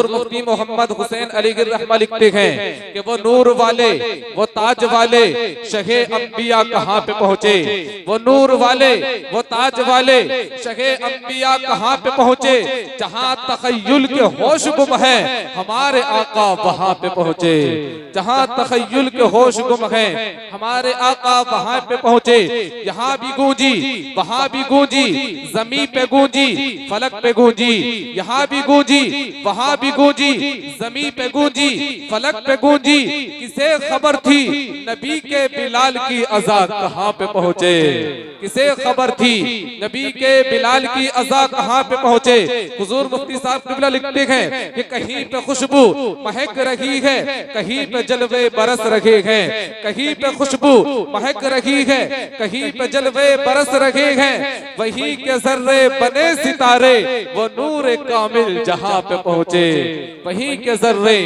हुजूर मुफ्ती मोहम्मद हुसैन अलीगढ़ रहमा लिखते हैं कि वो नूर वाले, वो ताज वाले शहे अंबिया कहाँ पे पहुँचे, वो नूर वाले, वो ताज वाले शहे अंबिया कहाँ पे पहुँचे, जहाँ तखय्युल के होश गुम है हमारे आका वहाँ पे पहुँचे, जहाँ तखय्युल के होश गुम है हमारे आका वहाँ पे पहुँचे। यहाँ भी गूंजी, वहाँ भी गूंजी, जमीन पे गूंजी, फलक पे गूंजी, यहाँ भी गूंजी, वहाँ भी गूंजी, जमीन पे गूंजी, फलक पे गूंजी। किसे खबर थी नबी के बिलाल की अज़ा कहाँ पे पहुँचे, किसे खबर थी नबी के बिलाल की अज़ा कहाँ पे पहुँचे। हुजूर मुफ्ती साहब क़िबला लिखते हैं कि कहीं पे खुशबू महक रही है, कहीं पे जलवे बरस रहे हैं, कहीं पे खुशबू महक रही है, कहीं पे जलवे बरस रहे हैं। वही के जर्रे बने सितारे वो नूर कामिल जहाँ पे पहुँचे, वही के जर्रे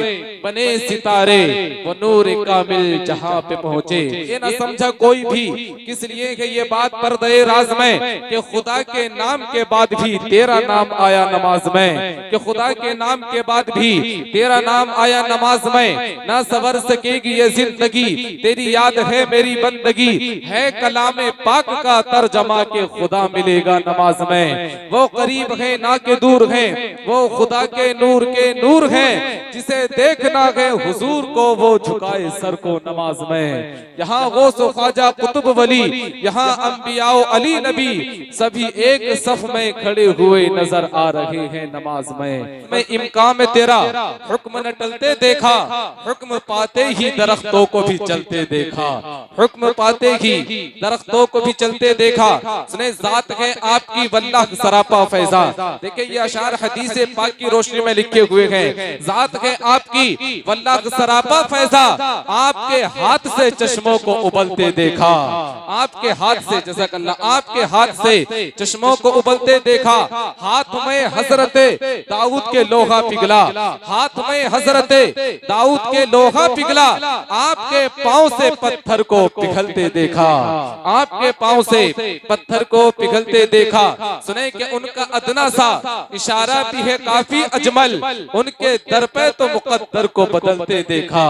बने सितारे वो नूर कामिल जहाँ पे पहुँचे। ये ना समझा कोई भी किस लिए कि ये बात पर्दे राज में कि खुदा के नाम के बाद भी तेरा नाम आया नमाज में, कि खुदा के नाम के बाद भी तेरा नाम आया नमाज में। ना सवर सकेगी ये जिंदगी तेरी याद है मेरी बंदगी, है कलामे पाक का तर्जमा के खुदा मिलेगा नमाज में। वो करीब है ना के दूर है, वो खुदा के नूर है, जिसे देखना है हुजूर को वो झुकाए सर को नमाज में। यहाँ वो सो ख्वाजा कुतुब वली, यहाँ अंबियाओ अली नबी सभी एक सफ में खड़े हुए नजर आ रहे हैं नमाज में। मैं इम्कान में तेरा हुक्म न टलते देखा, हुक्म पाते ही दरख्तों को भी चलते देखा, हुक्म पाते ही दरख्तों को भी चलते देखा। सुने जात है आपकी वल्लाह सरापा फैजा। देखिए ये अशार हदीस पाक की रोशनी में लिखे हुए हैं। जात है आपकी वल्लाह सरापा फैजा, आपके हाथ से चश्मों को उबलते देखा, आपके हाथ से जज़ाकल्लाह, आपके हाथ से चश्मों को उबलते देखा। हाथ में हजरत दाऊद के लोहा पिघला, हाथ में हजरत दाऊद के लोहा पिघला, आपके पांव से पत्थर को पिघलते देखा, आपके पांव से पत्थर को पिघलते देखा। सुने कि उनका अदना सा इशारा भी है काफी अजमल, उनके दर पे तो मुकद्दर को बदलते देखा,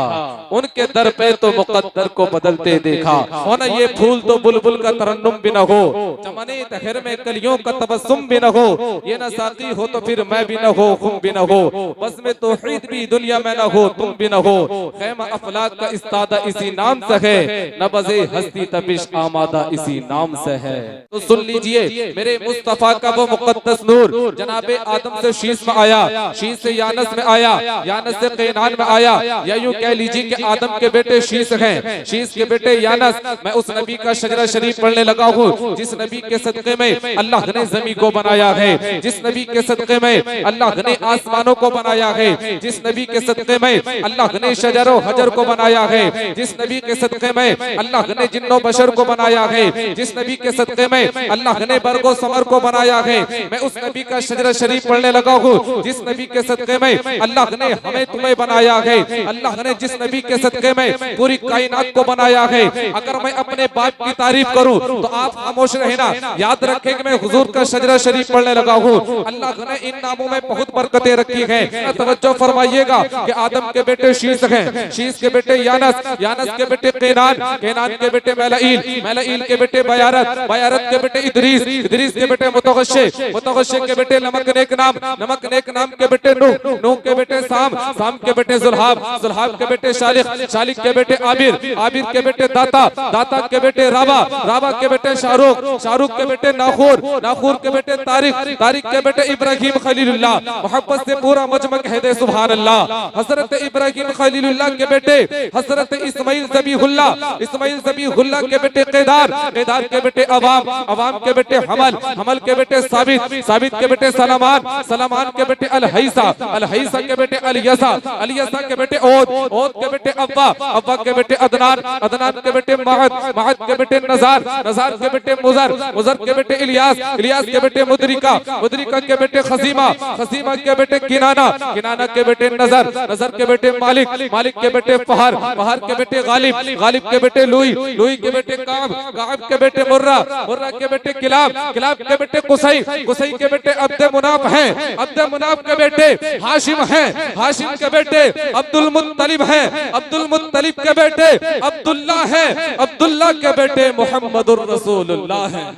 उनके दर पे तो मुकद्दर को बदलते देखा। हो ना ये फूल तो बुलबुल का तरन्नुम भी न हो, चमने तहर में कलियों का तबस्सुम भी न हो, ये ना साकी हो तो फिर मैं भी न हो, खुम भी न हो, बस में तौहीद भी दुनिया में न हो, तुम भी न हो। खैमा अफलाक का इस्तादा इसी नाम से है, नबज़े हस्ती तबिश आमादा इसी नाम से है। तो सुन लीजिए मेरे मुस्तफा का वो मुकद्दस नूर जनाबे आदम से शीश में आया, शीश से यानस में आया, यानस से कैनान में आया, या यूं कह लीजिए कि आदम के बेटे शीश हैं, शीश के बेटे यानस। मैं उस नबी का शजरा शरीफ पढ़ने लगा हूँ जिस नबी के सदक़े में अल्लाह ने ज़मीन को बनाया है, जिस नबी के सदक़े में अल्लाह ने आसमानों को बनाया है, जिस नबी के सदक़े में अल्लाह ने शजरो हजर को बनाया है, जिस नबी के सदक़े में अल्लाह ने जिन्नो बशर को बनाया है, जिस नबी के सदक़े में अल्लाह ने बरगो समर को बनाया है। मैं उस नबी का शजरा शरीफ पढ़ने लगा हूँ जिस नबी के सदक़े में अल्लाह ने हमें तुम्हें बनाया है, अल्लाह ने जिस नबी के सदक़े में पूरी कायनात को बनाया है। अगर मैं अपने बाप की तारीफ करूं तो आप खामोश रहना, याद रखें कि मैं हुजूर का शजरा शरीफ पढ़ने लगा हूं। अल्लाह ने इन नामों में बहुत बरकतें रखी हैं। तवज्जो फरमाइएगा कि आदम के बेटे शीश हैं, शीश के बेटे यानस, यानस के बेटे कैनान, कैनान के बेटे मैलाइल, मैलाइल के बेटे बयारत, बयारत के बेटे इदरीस, इदरीस के बेटे मुतगश्शे, मुतगश्शे के बेटे नमक नेक नाम, नमक नेक नाम के बेटे नूह, नूह के बेटे साम, साम के बेटे जुल्हाब, जुल्हाब के बेटे शालिक, शालिक के बेटे आबिर, आबिर के बेटे दाता, दाता के बेटे राबा, राबा के बेटे शाहरुख, शाहरुख के बेटे नाखूर, नाखूर के बेटे तारिक, तारिक के बेटे इब्राहिम खलीलुल्लाह। मोहब्बत से पूरा मजमा कह दे सुभान अल्लाह। हजरत इब्राहिम खलीलुल्लाह के बेटे हजरत इस्माइल ज़बीहुल्लाह, इस्माइल ज़बीहुल्लाह के बेटे केदार, केदार के बेटे अवाम, अवाम के बेटे हमल, हमल के बेटे साबित, साबित के बेटे सलमान, सलमान के बेटे अल-हैसा, अल-हैसा के बेटे अलियसा, अलियसा के बेटे ओद, ओद के बेटे अव्वा, अव्वा के बेटे अदनान, अदनान के बेटे महद, महद के बेटे नजार, नजार के बेटे मुजर, मुजर के बेटे इलियास, इलियास के बेटे मुदरिका, मुदरिका के बेटे खसीमा, खसीमा के बेटे किनाना, किनाना के बेटे नजर, नजर के बेटे मालिक, मालिक के बेटे फहर, फहर के बेटे गालिब, गालिब के बेटे लुई, लुई के बेटे काब, काब के बेटे मुर्रा, मुर्रा के बेटे किलाब, किलाब के बेटे कुसई, कुसई के बेटे अब्द मुनाफ हैं, अब्द मुनाफ के बेटे हाशिम हैं, हाशिम के बेटे अब्दुल मुत्तलिब हैं, अब्दुल मुत्तलिब के बेटे अब्दुल्ला हैं, अब्दुल्ला के बेटे मुहम्मदुर रसूलुल्लाह हैं।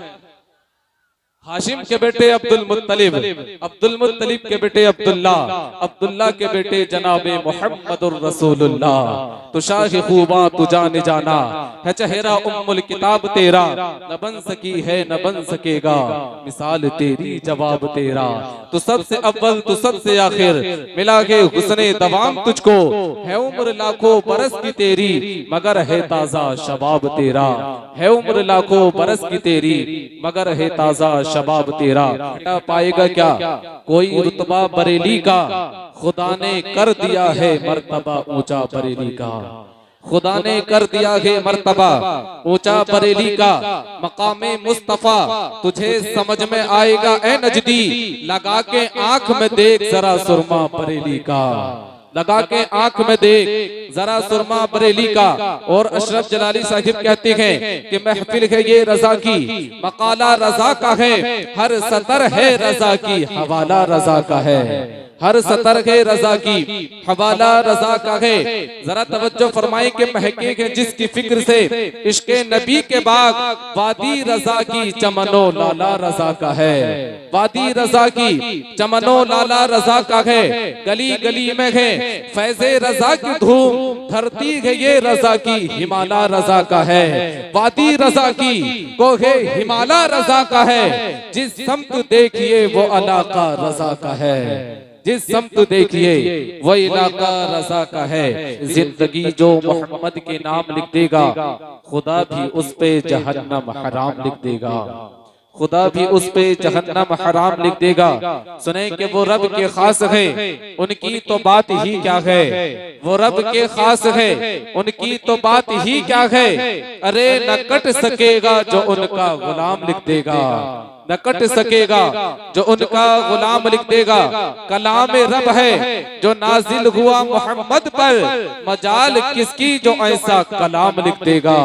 हाशिम के बेटे अब्दुल मुत्तलिब, अब्दुल मुत्तलिब के बेटे अब्दुल्ला, अब्दुल्ला के बेटे जनाबे मुहम्मदुर रसूलुल्लाह। तो शाह खूबा तू जाने जाना है चेहरा उम्मुल किताब तेरा, न बन सकी है न बन सकेगा मिसाल तेरी जवाब तेरा। तो सबसे अव्वल तो सबसे आखिर मिला के हुस्ने दवाम तुझको, है उम्र लाखों बरस की तेरी मगर है ताजा शबाब तेरा, है उम्र लाखों बरस की तेरी मगर है ताजा शबाब तेरा। पाएगा क्या कोई रुतबा बरेली का, खुदा ने कर दिया है मर्तबा ऊंचा बरेली का, खुदा ने कर दिया है मर्तबा ऊंचा बरेली का। मकामे मुस्तफा तुझे समझ में आएगा ए नजदी, लगा के आंख में देख जरा सुरमा बरेली का, लगा के आंख में देख जरा सुरमा बरेली का। और अशरफ जलाली साहिब कहते हैं कि महफिल है ये रजा की, मकाला रजा का है, हर सतर है रजा की, हवाला रजा का है, हर सतर है रजा की, हवाला रजा का है। जरा तवज्जो फरमाई के महके हैं जिसकी फिक्र से इश्के नबी के बाग, वादी रजा की चमनो लाला रजा का है, वादी रजा की चमनो लाला रजा का है। गली गली में है फैज़े रजा की धूम, धरती है ये रजा की हिमाला रजा का है, वादी रजा की कोहे हिमाला रजा का है। जिस समत देखिए वो इलाका रजा का है, जिस समत देखिए वो इलाका रजा का है। जिंदगी जो मोहम्मद के नाम लिख देगा, खुदा भी उस पे जहन्नम हराम लिख देगा, खुदा भी उस पे जहन्नम हराम लिख देगा। सुने कि वो रब के खास है, उनकी तो बात ही क्या है, वो रब के खास है, उनकी तो बात ही क्या है। अरे न कट सकेगा जो उनका गुलाम लिख देगा, न कट सकेगा जो उनका गुलाम लिख देगा। कलाम रब है जो नाजिल हुआ मोहम्मद पर, मजाल किसकी जो ऐसा कलाम लिख देगा।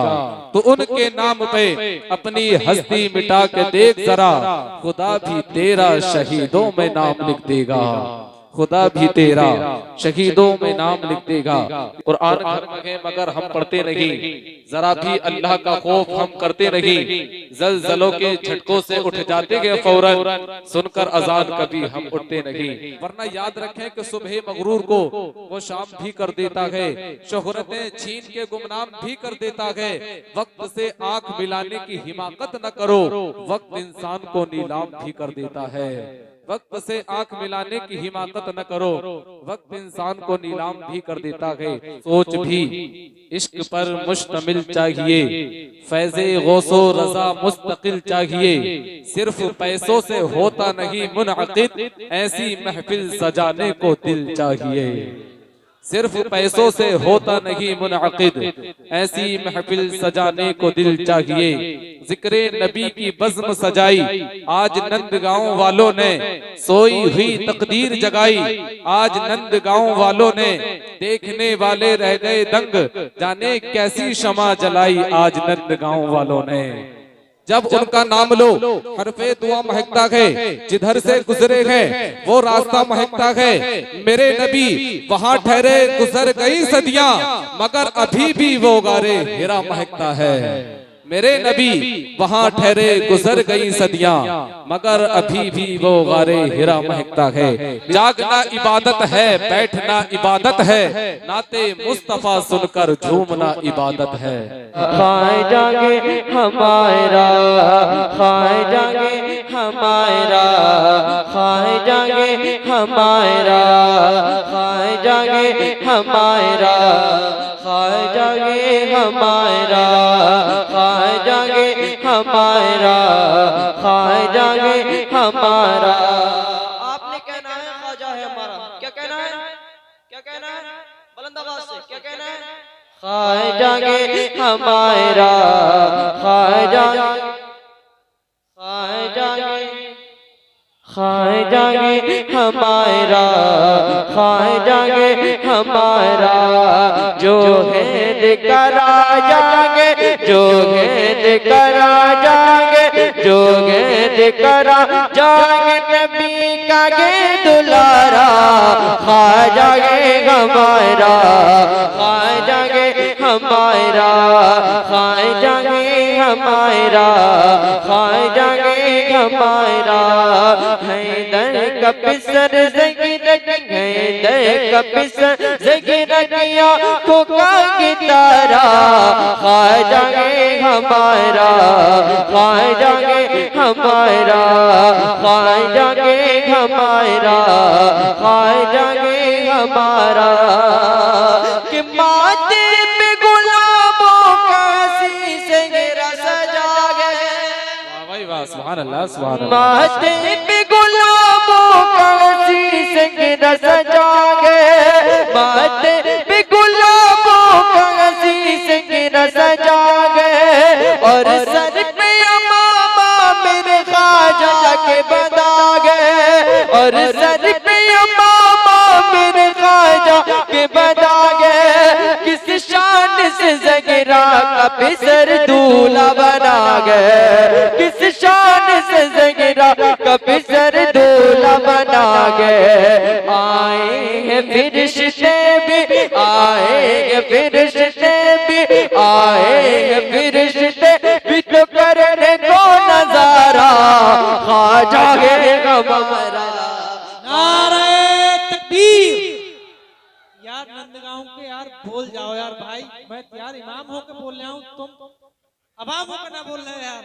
तो उनके नाम पे अपनी हस्ती मिटा के देख जरा, खुदा भी तेरा शहीदों में नाम लिख देगा, खुदा भी तेरा शहीदों में नाम लिख देगा। कुरान घर में मगर हम पढ़ते नहीं, जरा भी अल्लाह का खौफ हम करते नहीं, जलजलों के झटकों से उठ जाते हैं फौरन, सुनकर अजान कभी हम उठते नहीं। वरना याद रखें कि सुबह मगरूर को वो शाम भी कर देता है, शोहरतें छीन के गुमनाम भी कर देता है। वक्त से आंख मिलाने की हिमाकत न करो, वक्त इंसान को नीलाम भी कर देता है। वक्त से आंख मिलाने की हिमाकत न करो, वक्त इंसान को नीलाम भी कर देता है। सोच भी इश्क पर मुश्तमिल चाहिए, फैज़े गौसो रजा मुस्तकिल चाहिए। सिर्फ पैसों से होता नहीं मुनअक़िद, ऐसी महफिल सजाने को दिल चाहिए। सिर्फ पैसों से होता नहीं मुनअक़िद, ऐसी महफिल सजाने को दिल चाहिए। जिक्रे नबी की बज़्म सजाई, आज नंदगांव वालों ने सोई हुई तकदीर जगाई। आज नंदगांव वालों ने देखने वाले रह गए दंग, जाने कैसी शमा जलाई आज नंदगांव वालों ने। जब उनका नाम लो हरफे दुआ महकता है, जिधर से गुजरे हैं वो रास्ता महकता है। मेरे नबी वहाँ ठहरे गुजर गई सदियां, मगर अभी भी वो गारे हिरा महकता है। मेरे नबी वहाँ ठहरे गुजर गई सदियां, मगर अभी भी वो गारे हिरा महकता है। जागना इबादत है, बैठना इबादत है, नाते मुस्तफा सुनकर झूमना इबादत है। खाए जागे हमारा, खाए जागे हमारा, खाए जागे हमारा, खाए जागे हमारा, खाए जागे हमारा, खाए जागे हमारा, खाए जागे हमारा। आपने कहना है ख्वाजा है हमारा, क्या कहना है क्या कहना है? बुलंद आवाज से क्या कहना है? ख्वाजा गे हमारा ख्वाजा ख्वाजा ख्वाजा गे हमारा ख्वाजा गे हमारा जो है करा जाएंगे जो है करा जाएंगे जो है करा जाएंगे नबी का गे दुलारा ख्वाजा गे हमारा ख्वाजा गे हमारा ख्वाजा गे हमारा ख्वाजा गे हमारा हैदर का पिसर ज़गीरक हैदर का पिसर ज़गीरक आँखों का गितारा ख्वाजा गे हमारा ख्वाजा गे हमारा ख्वाजा गे हमारा ख्वाजा गे हमारा कि माथे पे गुलाबों का शीश गिरा सजा गए भाई वाह सुभान अल्लाह सुभान अल्लाह माथे पे गुलाबों का शीश गिरा सजा गए माथे पे गुलाबों का शीश गिरा सजा गए और सर पे अमामा मेरे ख्वाजा के बना गए और सर पे अमामा मेरे ख्वाजा के बना गए किस शान से ज़गीरा का पिसर दूल्हा बना गए किस शान से ज़गीरा का पिसर दूल्हा बना गए आए हैं फिरिश्ते भी आए हैं फिरिश्ते भी आए हैं फिरिश्ते भी तो करने को नजारा ख्वाजा गे हमारा नारे तकबीर। यार नंदगांव के यार बोल जाओ यार भाई, मैं यार इमाम होकर बोल रहा हूँ, तुम अवाम होकर ना बोल रहे यार।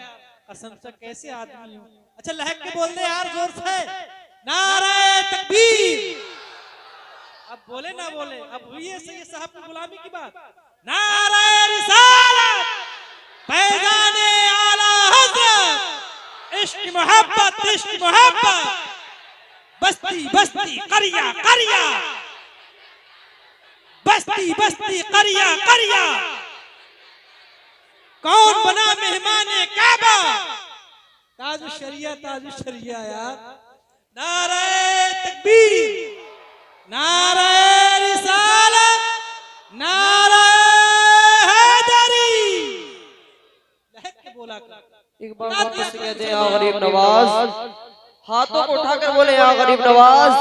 कसम से कैसे आदमी हो। अच्छा लहक के बोल दे यार जोर से, नारे तकबीर। अब बोले ना बोले, अब हुई है सैयद साहब की गुलामी की बात। नारे रिसालत, पैगाने आला हज़रत, इश्क मोहब्बत बस्ती बस्ती करिया करिया बस्ती बस्ती करिया करिया। कौन बना मेहमान काबा? ताजु शरिया यार। नारे तकबीर, नारे रिसालत, नारे हैदरी। लहक के बोला एक बार वापस कहते हैं या गरीब नवाज, हाथों को उठाकर बोले या गरीब नवाज,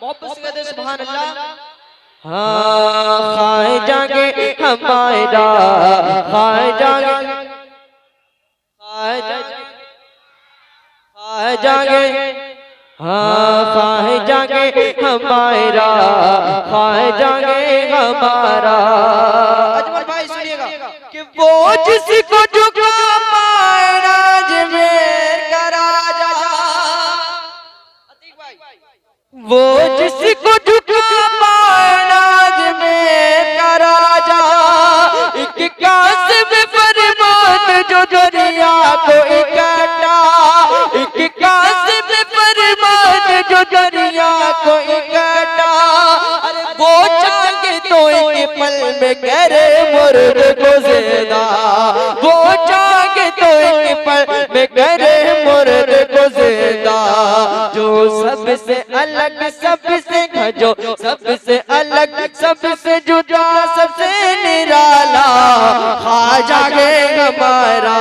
वापस कहते हैं सुभान अल्लाह। हाँ ख्वाजा गे हमारा ख्वाजा गे ख्वाजा गे हाँ ख्वाजा गे हमारा ख्वाजा गे हमारा। अजमल भाई सुनिएगा कि वो जिसको झुका पाए राज में करा जा, वो जिसको झुका पाए राज में करा जा, एक कासिम फरमान जो दरिया को इकट्ठा, एक कासिम फरमान जो दरिया को इकट्ठा। अरे वो चाहे तो एक पल में करे मुर्द को ज़िंदा, वो चाहे तो एक पल में करे मुर्द को ज़िंदा। जो सबसे अलग सबसे जो सबसे अलग सबसे जुदा सबसे निराला ख्वाजा गे हमारा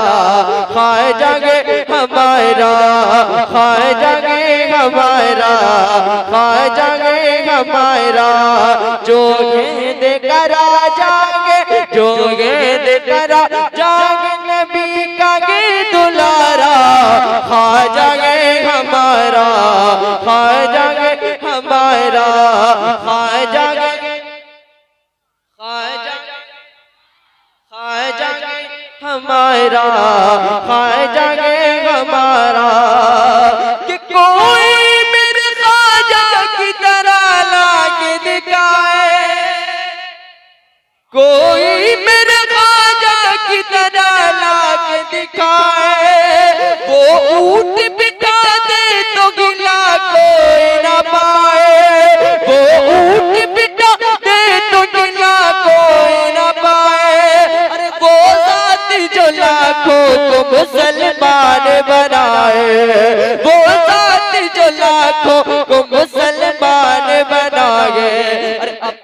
ख्वाजा गे हमारा ख्वाजा गे हमारा ख्वाजा गे हमारा। जो गेंद करा जाएंगे जो गेंद करा जाएंगे नबी का गे दुलारा ख्वाजा गे हमारा ख्वाजा गे हमारा ख्वाजा गे ख्वाजा ख्वाजा गे हमारा ख्वाजा गे हमारा। कि कोई मेरे ख्वाजा की तरह लाके दिखाए, कोई मेरे ख्वाजा की तरह लाके दिखाए। वो ऊँट बिठा दे तो गिला कोई ना पाए, वो ऊँट बिठा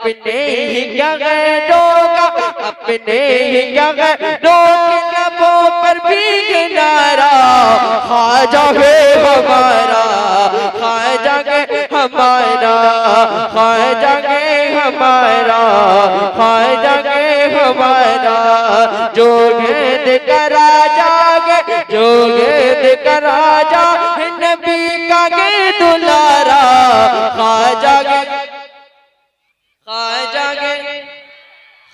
अपने ही गैरों का, अपने ही गैरों के लबों पर भी किनारा। ख्वाजा है हमारा, ख्वाजा है हमारा, ख्वाजा है हमारा, ख्वाजा है हमारा। जो गेद करा जागे, जो गेद करा जा नबी का गे दुलारा। ख्वाजा गे, ख्वाजा गे,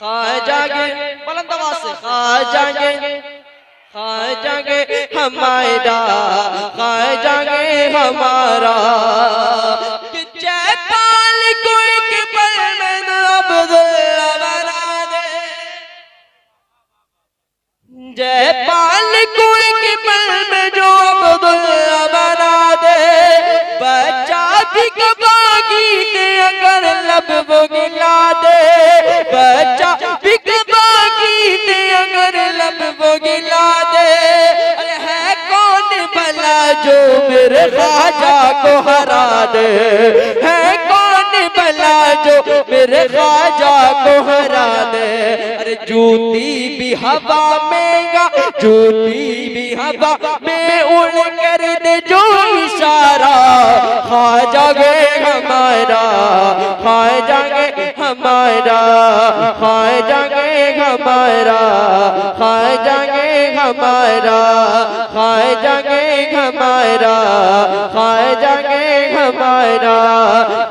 ख्वाजा गे, बुलंद आवाज से ख्वाजा गे, ख्वाजा गे हमारा, ख्वाजा गे हमारा। कि जयपाल कोई के पल में न अब्दुल्ला बना दे, जयपाल कोई के पल में जो अब्दुल्ला बना दे। बच्चा भी कबागी ने अगर लब वो गिला दे, बच्चा भी कबागी ने अगर लब वो गिला दे। अरे है कौन भला जो मेरे ख्वाजा को हरा दे, है कौन भला जो मेरे ख्वाजा को हरा दे। अरे जूती भी हवा में गा, जूती भी हवा में उड़ कर दे जो इशारा। ख्वाजा गे हमारा, ख्वाजा गे हमारा, ख्वाजा गे हमारा, ख्वाजा गे हमारा, ख्वाजा गे हमारा, ख्वाजा गे हमारा।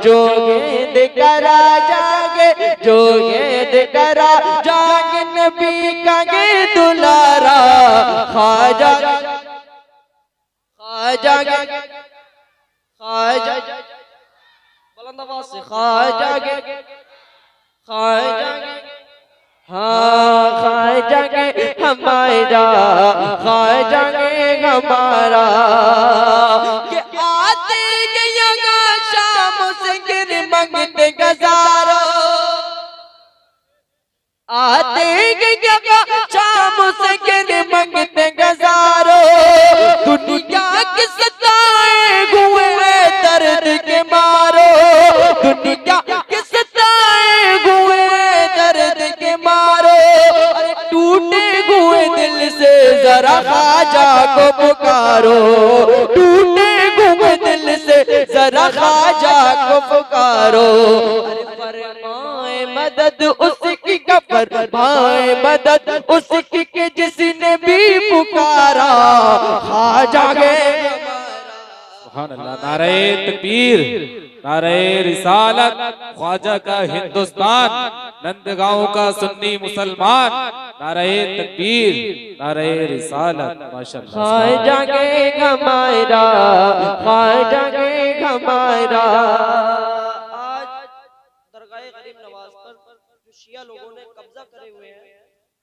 जो गेद करा जागे, जो गेद करा जागे नबी का गे दुलारा। ख्वाजा, ख्वाजा गे, ख्वाजा, बुलंद आवाज से ख्वाजा गे, ख्वाजा गे, हाँ ख्वाजा गे हमारा, ख्वाजा गे हमारा। कि आते गया शाम से गिर मंगते गजारो, आते गया शाम से गिर मंगते गजारो। दुनिया के सताए हुए दर्द के मारो, दुनिया के सताए हुए दर्द के मारो। अरे टूटे हुए दिल से जरा ख्वाजा को पुकारो, टूटे हुए दिल से जरा ख्वाजा को पुकारो। अरे फरमाए मदद उसकी कबर, भाए मदद उसकी के जिसने भी पुकारा। ख्वाजा गे सुभान अल्लाह। नारे तकबीर, नारे रिसालत। ख्वाजा का हिंदुस्तान, नंदगांव का सुन्नी मुसलमान। नारे तकबीर, नारे रिसालत। माशाअल्लाह। ख्वाजा गे हमारा, ख्वाजा गे हमारा। आज दरगाह गरीब नवाज पर जो शिया लोगों ने कब्जा करे हुए हैं,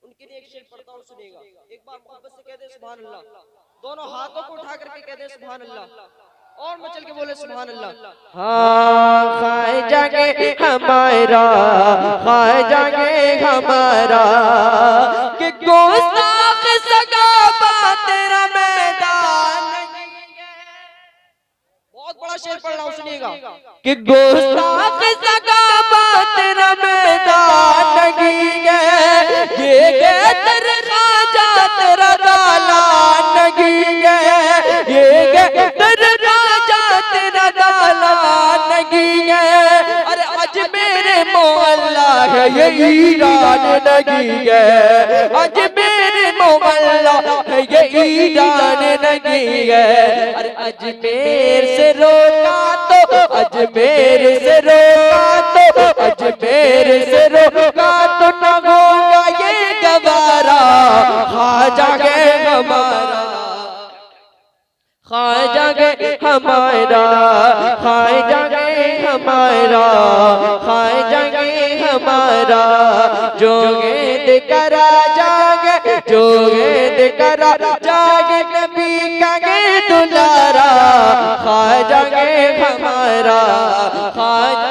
उनके लिए एक शेर पढ़ता हूँ, सुनिएगा। एक बार मोहब्बत से कह दे सुभान अल्लाह, दोनों हाथों को उठा करके कह दे सुभान अल्लाह, और मचल के बोले सुभान अल्लाह। हाँ ख्वाजा गे हमारा, ख्वाजा गे हमारा। कि गुस्ताख सगाबा तेरा मैदान नहीं है। बहुत बड़ा शेर पढ़ रहा हूँ, सुनिएगा। कि गुस्ताख सगाबा तेरा मैदान नहीं है, ये तेरा ख्वाजा तेरा दालान नहीं है, ये तेरा तेरा दालान नहीं है। अरे आज मेरे मोहल्ला है ये ईरान नहीं है, आज मेरे मोहल्ला है ये ईरान नहीं है। अरे अजमेर से रोका तो, अजमेर से रोका तो, अजमेर से रोका तो न होगा ये गवारा। ख्वाजा गे हमारा, ख्वाजा गे हमारा, ख्वाजा गे हमारा, ख्वाजा गे हमारा। जो गेद करा जागे, जो गेद करा जागे नबी का गे दुलारा। ख्वाजा गे हमारा, ख्वाजा,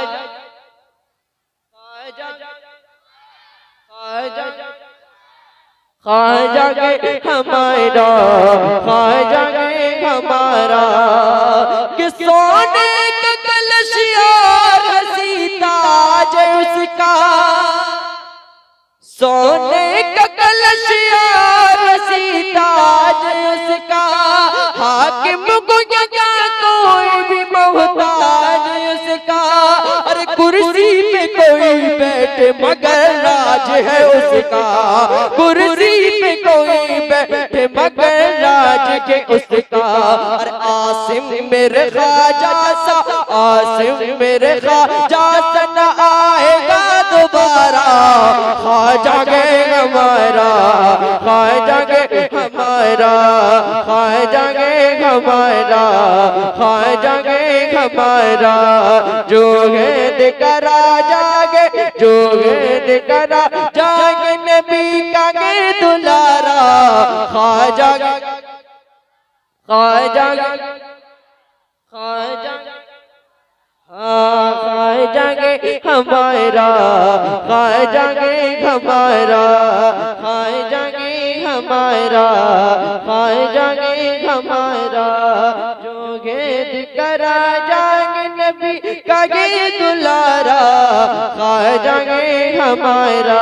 ख्वाजा, ख्वाजा, ख्वाजा गे हमारा, ख्वाजा गे हमारा। कि सोने का कलश और हंसी ताज उसकी उसका, सोने का कलश और सीताज उसका, हाकिम को क्या कोई भी मोहताज उसका। अरे कुर्सी पे कोई बैठे मगर राज है उसका, कुर्सी पे कोई बैठे मगर राज है उसका। अरे आसिम मेरे ख्वाजा सा, आसिम मेरे ख्वाजा सा न आएगा दोबारा, ख्वाजा गए हमारा, ख्वाजा गए हमारा, ख्वाजा गए हमारा, ख्वाजा गए हमारा। जो है दिकरा जागे, जो है दिकरा जागे, नबी का गे दुलारा, ख्वाजा ख्वाजा ख्वाजा ख्वाजा गे हमारा, ख्वाजा गे हमारा, ख्वाजा गे हमारा, ख्वाजा गे हमारा। जो गेद करा जाग नबी का गे दुलारा, ख्वाजा गे हमारा।